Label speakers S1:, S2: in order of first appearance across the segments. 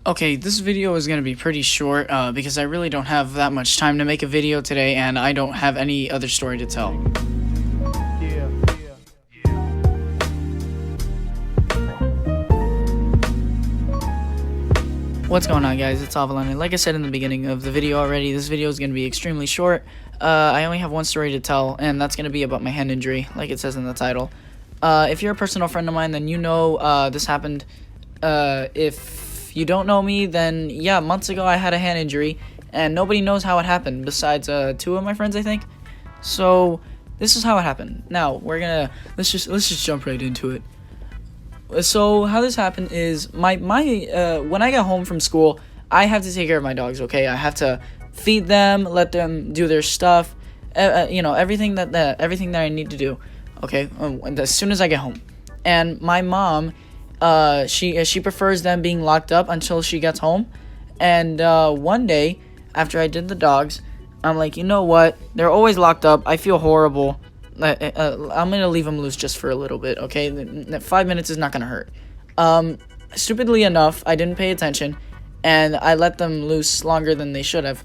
S1: Okay, this video is going to be pretty short because I really don't have that much time to make a video today, and I don't have any other story to tell. What's going on, guys? It's Avalon, and like I said in the beginning of the video already, this video is going to be extremely short. I only have one story to tell, and that's going to be about my hand injury, like it says in the title. If you're a personal friend of mine, then you know this happened. If you don't know me, then yeah, months ago I had a hand injury, and nobody knows how it happened besides two of my friends, I think. So this is how it happened. Now let's just jump right into it. So how this happened is when I get home from school, I have to take care of my dogs. Okay, I have to feed them, let them do their stuff, everything that I need to do. Okay, as soon as I get home, and my mom, she prefers them being locked up until she gets home. And one day after I did the dogs, I'm like, you know what? They're always locked up. I feel horrible. I'm gonna leave them loose just for a little bit, okay? 5 minutes is not gonna hurt. Stupidly enough, I didn't pay attention, and I let them loose longer than they should have.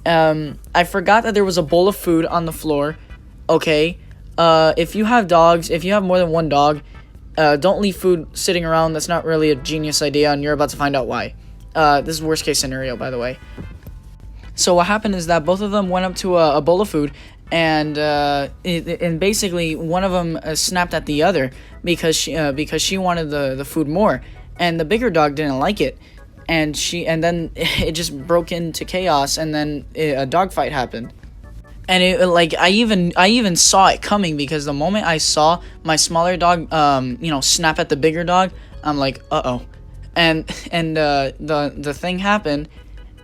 S1: I forgot that there was a bowl of food on the floor, okay? If you have dogs, if you have more than one dog, don't leave food sitting around. That's not really a genius idea, and you're about to find out why. This is worst case scenario, by the way. So what happened is that both of them went up to a bowl of food, and basically one of them snapped at the other because she wanted the food more, and the bigger dog didn't like it, and then it just broke into chaos, and then a dog fight happened. And I even saw it coming, because the moment I saw my smaller dog snap at the bigger dog, I'm like, uh-oh. And the thing happened,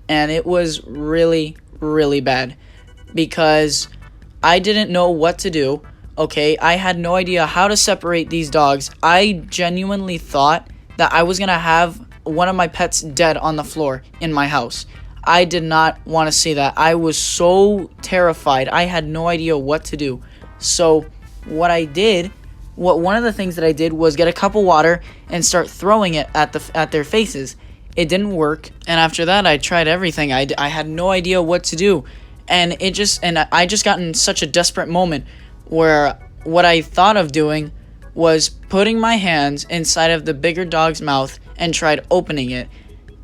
S1: and it was really, really bad, because I didn't know what to do, okay? I had no idea how to separate these dogs. I genuinely thought that I was going to have one of my pets dead on the floor in my house. I did not want to see that. I was so terrified. I had no idea what to do. So one of the things that I did was get a cup of water and start throwing it at their faces. It didn't work, and after that I tried everything. I had no idea what to do. And I just got in such a desperate moment where what I thought of doing was putting my hands inside of the bigger dog's mouth and tried opening it.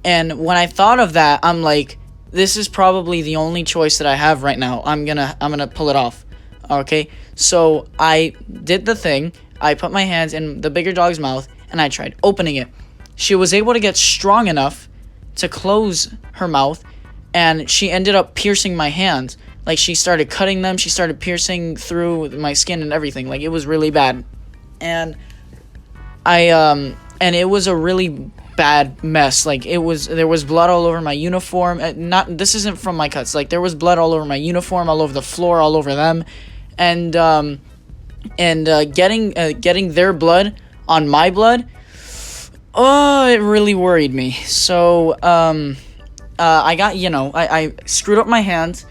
S1: And when I thought of that, I'm like, this is probably the only choice that I have right now. I'm gonna pull it off. Okay? So I did the thing. I put my hands in the bigger dog's mouth and I tried opening it. She was able to get strong enough to close her mouth, and she ended up piercing my hands. Like, she started cutting them, she started piercing through my skin and everything. Like, it was really bad. And it was a really bad mess. Like, there was blood all over my uniform. This isn't from my cuts. Like, there was blood all over my uniform, all over the floor, all over them. And getting their blood on my blood, oh, it really worried me. So, I screwed up my hands.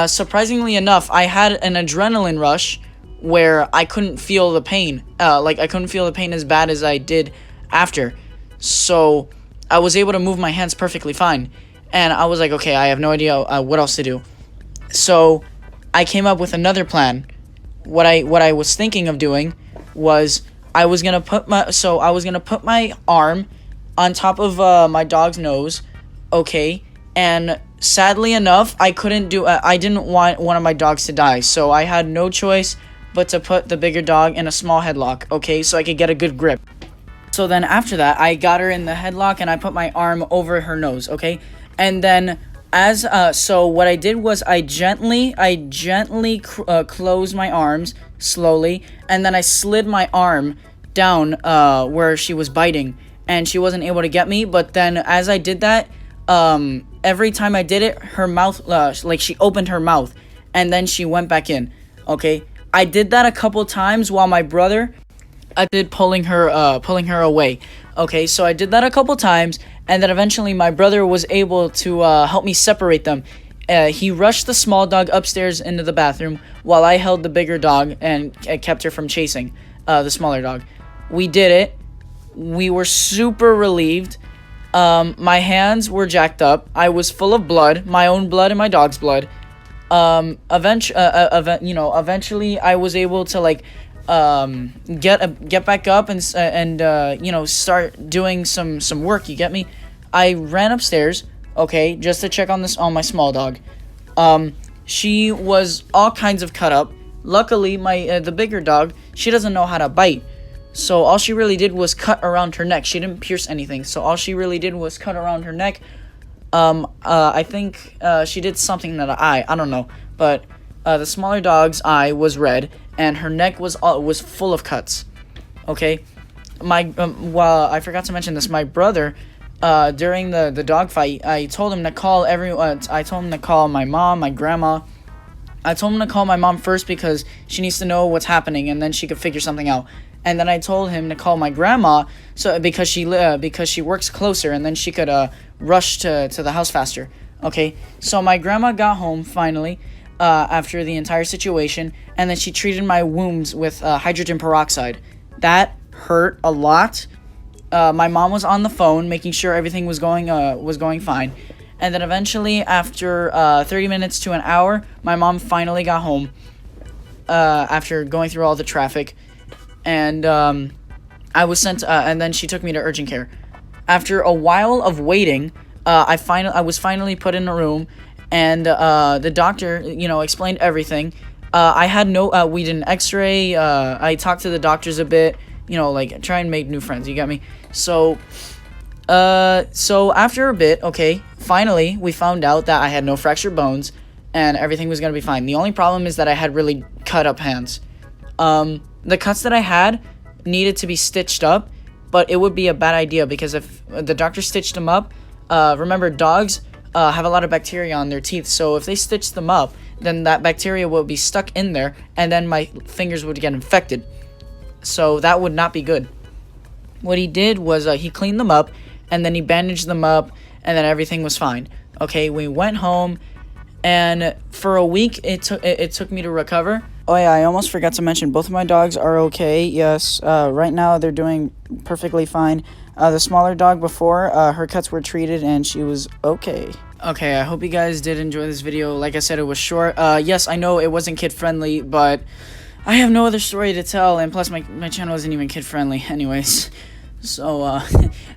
S1: Surprisingly enough, I had an adrenaline rush where I couldn't feel the pain. I couldn't feel the pain as bad as I did after. So I was able to move my hands perfectly fine. And I was like, okay, I have no idea what else to do. So I came up with another plan. What I was thinking of doing was I was gonna put my arm on top of my dog's nose. Okay, and sadly enough, I didn't want one of my dogs to die, so I had no choice but to put the bigger dog in a small headlock, okay, so I could get a good grip. So then after that, I got her in the headlock and I put my arm over her nose, okay, and then so what I did was I gently closed my arms slowly, and then I slid my arm down where she was biting, and she wasn't able to get me. But then as I did that, every time I did it, her mouth, she opened her mouth, and then she went back in. Okay, I did that a couple times while my brother, I did pulling her away. Okay, so I did that a couple times, and then eventually my brother was able to help me separate them. He rushed the small dog upstairs into the bathroom while I held the bigger dog and kept her from chasing the smaller dog. We did it. We were super relieved. My hands were jacked up. I was full of blood, my own blood and my dog's blood. Eventually I was able to like get back up and start doing some work, you get me? I ran upstairs, okay, just to check on my small dog. She was all kinds of cut up. Luckily, the bigger dog, she doesn't know how to bite. So all she really did was cut around her neck. She didn't pierce anything. So all she really did was cut around her neck. I think she did something to the eye. I don't know, but the smaller dog's eye was red, and her neck was full of cuts. Okay, well, I forgot to mention this. My brother, during the dog fight, I told him to call everyone. I told him to call my mom, my grandma. I told him to call my mom first because she needs to know what's happening, and then she could figure something out. And then I told him to call my grandma, because she works closer, and then she could rush to the house faster. Okay, so my grandma got home finally after the entire situation, and then she treated my wounds with hydrogen peroxide. That hurt a lot. My mom was on the phone making sure everything was going fine. And then eventually, after 30 minutes to an hour, my mom finally got home after going through all the traffic. And I was sent, and then she took me to urgent care. After a while of waiting, I was finally put in a room, and the doctor, explained everything. We did an x-ray, I talked to the doctors a bit, try and make new friends, you got me? So after a bit, okay, finally, we found out that I had no fractured bones, and everything was gonna be fine. The only problem is that I had really cut up hands. The cuts that I had needed to be stitched up, but it would be a bad idea because if the doctor stitched them up, remember dogs have a lot of bacteria on their teeth, so if they stitch them up, then that bacteria will be stuck in there, and then my fingers would get infected. So that would not be good. What he did was he cleaned them up, and then he bandaged them up, and then everything was fine. Okay, we went home, and for a week it took me to recover. Oh yeah, I almost forgot to mention, both of my dogs are okay. Yes, right now they're doing perfectly fine. The smaller dog before, her cuts were treated and she was okay. Okay, I hope you guys did enjoy this video. Like I said, it was short. Yes, I know it wasn't kid-friendly, but I have no other story to tell, and plus my channel isn't even kid-friendly anyways. So,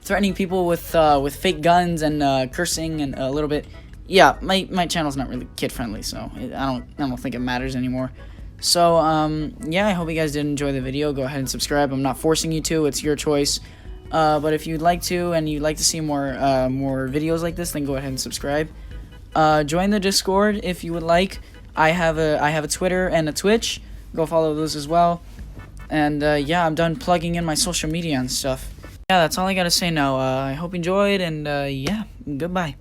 S1: threatening people with fake guns and cursing and a little bit. Yeah, my channel's not really kid-friendly, so I don't think it matters anymore. So, yeah, I hope you guys did enjoy the video. Go ahead and subscribe. I'm not forcing you to. It's your choice. But if you'd like to and you'd like to see more videos like this, then go ahead and subscribe. Join the Discord if you would like. I have a Twitter and a Twitch. Go follow those as well. And, yeah, I'm done plugging in my social media and stuff. Yeah, that's all I gotta say now. I hope you enjoyed, and, yeah, goodbye.